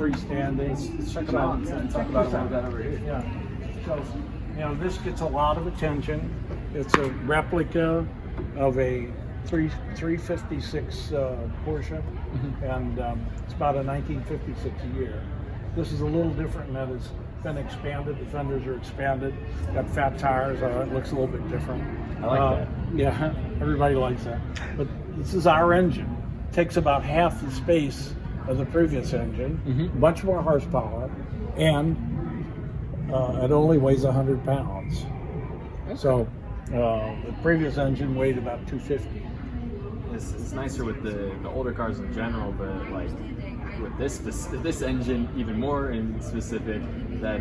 freestanding. Let's check them out and talk about them that over here. Yeah. So, this gets a lot of attention. It's a replica of a 356 Porsche, and it's about a 1956 year. This is a little different in that it's been expanded. The fenders are expanded. Got fat tires on it. Looks a little bit different. I like that. Yeah, everybody likes that. But this is our engine. Takes about half the space of the previous engine. Much more horsepower, and it only weighs 100 pounds. Okay. So the previous engine weighed about 250. It's nicer with the older cars in general, but like with this engine even more in specific, that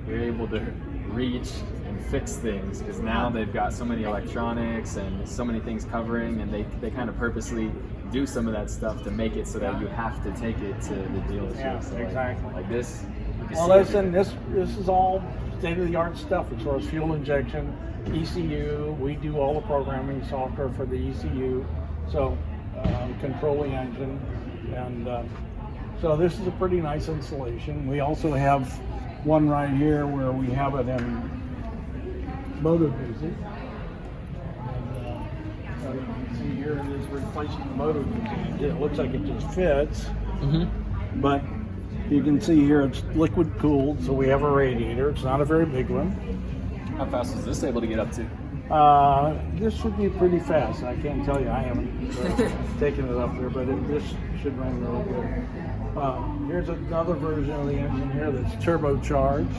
you're able to reach and fix things, because now they've got so many electronics and so many things covering, and they kind of purposely do some of that stuff to make it so that you have to take it to the dealership. Yeah, so exactly. Like this. Well, listen, this is all state-of-the-art stuff as far as fuel injection, ECU. We do all the programming software for the ECU, so control the engine, and so this is a pretty nice installation. We also have one right here where we have it in motor busy. And you can see here it is replacing the motor busy. It looks like it just fits, but you can see here it's liquid cooled, so we have a radiator. It's not a very big one. How fast is this able to get up to? This should be pretty fast. I can't tell you. I haven't taken it up there, but this should run really good. Here's another version of the engine here that's turbocharged.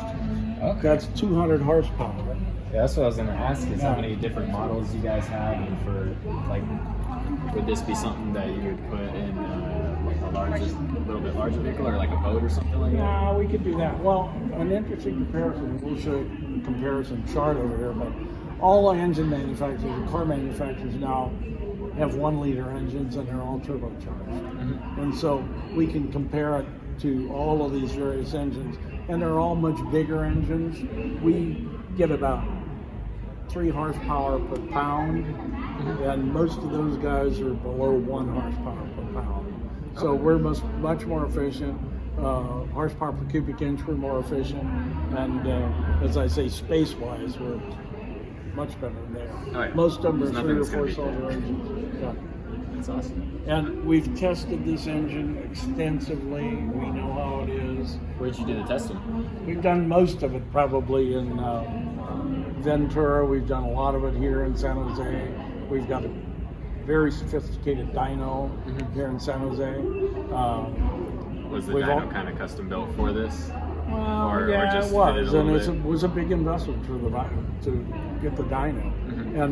Okay. That's 200 horsepower. Yeah, that's what I was going to ask, is how many different models you guys have, and for, like, would this be something that you would put in a little bit larger vehicle, or like a boat or something like that? Yeah, we could do that. Well, an interesting comparison, we'll show you a comparison chart over here, but all engine manufacturers and car manufacturers now have 1 liter engines, and they're all turbocharged. And so we can compare it to all of these various engines, and they're all much bigger engines. We get about 3 horsepower per pound, and most of those guys are below 1 horsepower per pound. So we're much more efficient. Horsepower per cubic inch, we're more efficient, and as I say, space-wise, we're much better than they are. Right. Most of them are There's 3 or nothing 4 that's gonna cylinder beat that. engines. Yeah. That's awesome. And we've tested this engine extensively. We know how it is. Where'd you do the testing? We've done most of it probably in Ventura. We've done a lot of it here in San Jose. We've got a very sophisticated dyno here in San Jose. Was the dyno kind of custom built for this? Well, or yeah, just it was, fit and it it was a big investment for to get the dyno.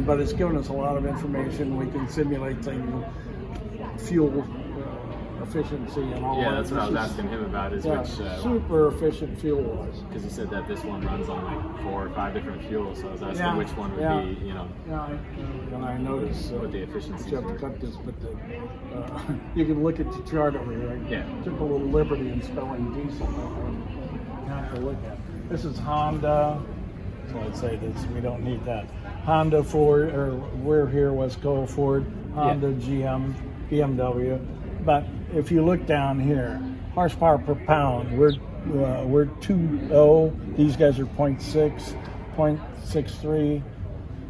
But it's given us a lot of information. We can simulate things, fuel efficiency, and all that. Yeah, that's what I was asking him about. Is which super efficient fuel wise. Because he said that this one runs on like 4 or 5 different fuels, so I was asking which one would be, Yeah, and I noticed what the efficiency. you have to cut this, but you can look at the chart over here. I took a little liberty in spelling diesel. You have to look at. This is Honda. So I'd say this. We don't need that. Honda, Ford, or we're here, Wesco, Ford, Honda, GM, BMW. But if you look down here, horsepower per pound, we're 2.0. These guys are 0.6, 0.63,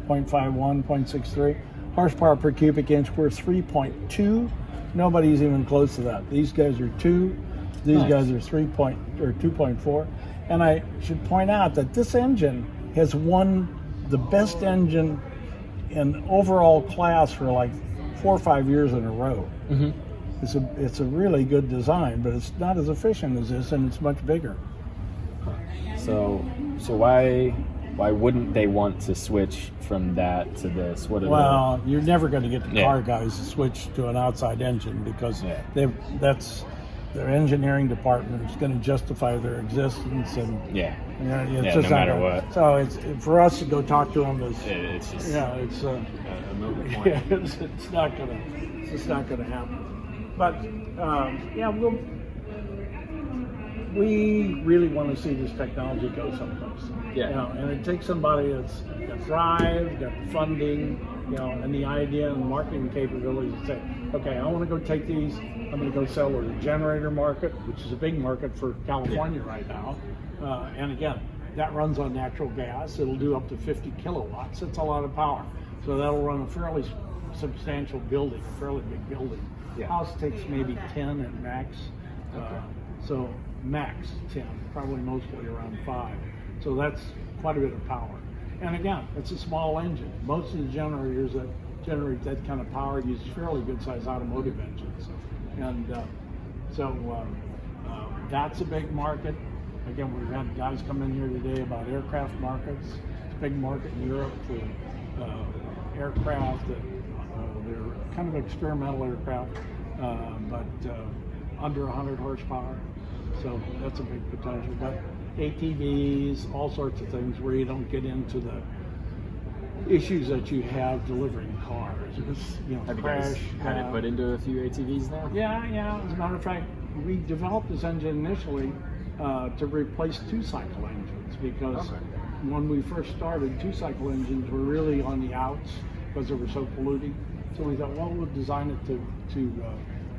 0.51, 0.63. Horsepower per cubic inch, we're 3.2. Nobody's even close to that. These guys are 2. These guys are 2.4. And I should point out that this engine has won the best engine in overall class for like 4 or 5 years in a row. It's a really good design, but it's not as efficient as this, and it's much bigger. So why wouldn't they want to switch from that to this? Well, you're never going to get the car guys to switch to an outside engine, because that's their engineering department is going to justify their existence, and it's just no matter what. So it's for us to go talk to them. It's just it's a moot point. It's not gonna happen. But we really want to see this technology go someplace. And it takes somebody that's got drive, got the funding, and the idea and marketing capabilities to say, okay, I want to go take these I'm going to go sell to the generator market, which is a big market for California right now. And again, that runs on natural gas. It'll do up to 50 kilowatts. It's a lot of power. So that'll run a fairly substantial building, a fairly big building. Yeah. House takes maybe 10 at max. So max 10, probably mostly around 5. So that's quite a bit of power. And again, it's a small engine. Most of the generators that generate that kind of power use fairly good sized automotive engines. And that's a big market. Again, we've had guys come in here today about aircraft markets. It's a big market in Europe for aircraft that they're kind of experimental aircraft, but under 100 horsepower. So that's a big potential. But ATVs, all sorts of things where you don't get into the issues that you have delivering cars. It's, Have you crash. guys had it put into a few ATVs now? Yeah. As a matter of fact, we developed this engine initially to replace two-cycle engines because when we first started, two-cycle engines were really on the outs because they were so polluting. So we thought, well, we'll design it to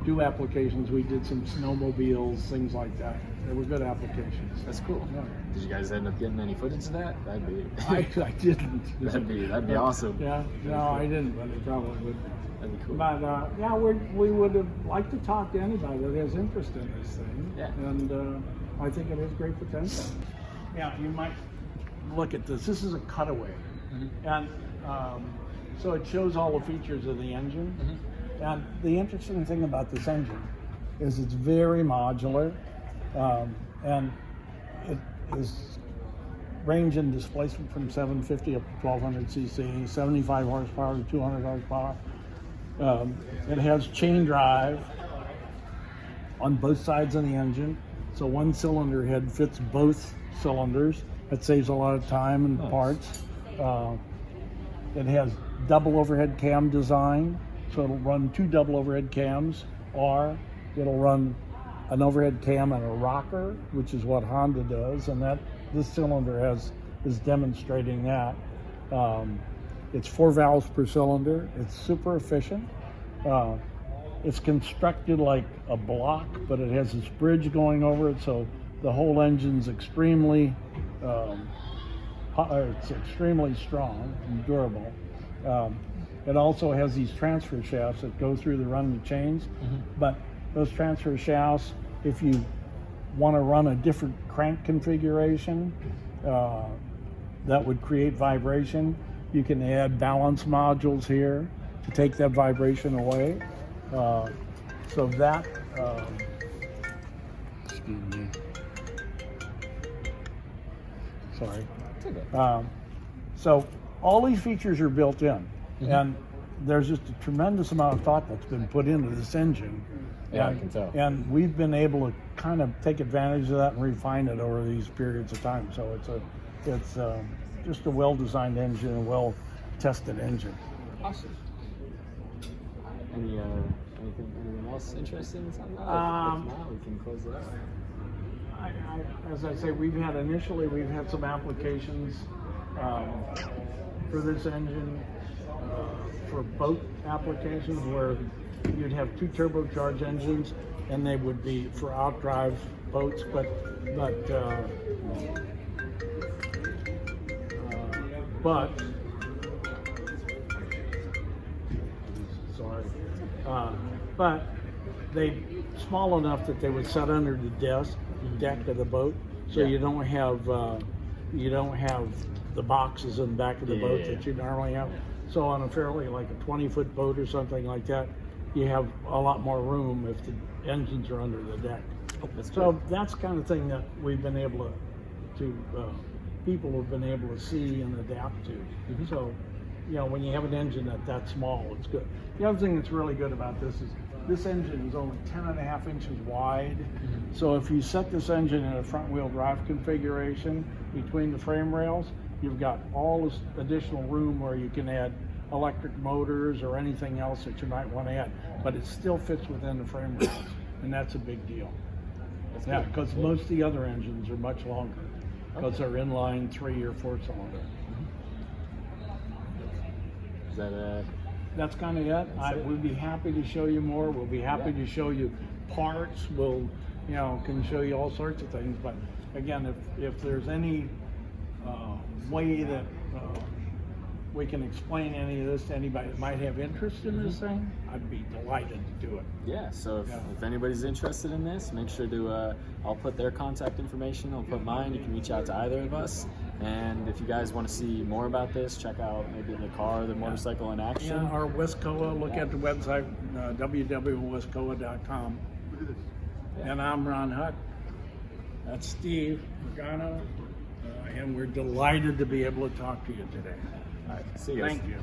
do applications. We did some snowmobiles, things like that. They were good applications. That's cool. Yeah. Did you guys end up getting any footage of that? That'd be. I didn't. that'd be awesome. Yeah. No, I didn't, but it probably would. That'd be cool. But yeah, we would have liked to talk to anybody that has interest in this thing. Yeah. And I think it has great potential. Yeah, you might look at this. This is a cutaway, and so it shows all the features of the engine. And the interesting thing about this engine is it's very modular, and it is range and displacement from 750 up to 1200 cc, 75 horsepower to 200 horsepower. It has chain drive on both sides of the engine, so one cylinder head fits both cylinders. That saves a lot of time and parts. It has double overhead cam design, so it'll run 2 double overhead cams, or it'll run an overhead cam and a rocker, which is what Honda does, and that this cylinder is demonstrating that. It's 4 valves per cylinder. It's super efficient. It's constructed like a block, but it has this bridge going over it, so the whole engine's extremely strong and durable. It also has these transfer shafts that go through the run of the chains, but those transfer shafts, if you want to run a different crank configuration that would create vibration, you can add balance modules here to take that vibration away. So that, excuse me, sorry. So all these features are built in, and there's just a tremendous amount of thought that's been put into this engine. Yeah, I can tell. And we've been able to kind of take advantage of that and refine it over these periods of time. So it's just a well-designed engine, a well-tested engine. Awesome. Anything else interesting to talk about? If not, we can close it out. As I say, we've had some applications for this engine for boat applications where you'd have 2 turbocharged engines, and they would be for outdrive boats, but they small enough that they would set under the deck of the boat, so you don't have the boxes in the back of the boat that you normally have. So on a fairly like a 20-foot boat or something like that, you have a lot more room if the engines are under the deck. That's the kind of thing that we've been able to people have been able to see and adapt to. So, when you have an engine that's small, it's good. The other thing that's really good about this is this engine is only 10.5 inches wide. So if you set this engine in a front-wheel drive configuration between the frame rails, you've got all this additional room where you can add electric motors or anything else that you might want to add, but it still fits within the frame rails, and that's a big deal. Yeah, because most of the other engines are much longer because they're inline 3 or 4 cylinder. Is that that's kind of it. We'd be happy to show you more. We'll be happy to show you parts. We'll, can show you all sorts of things. But again, if there's any way that we can explain any of this to anybody that might have interest in this thing, I'd be delighted to do it. Yeah, so if anybody's interested in this, make sure to, I'll put their contact information, I'll put mine, you can reach out to either of us. And if you guys want to see more about this, check out maybe the car, the motorcycle in action. Yeah, or Westcoa, look at the website, www.westcoa.com. And I'm Ron Hutt. That's Steve Magano. And we're delighted to be able to talk to you today. All right, see you guys. Thank you.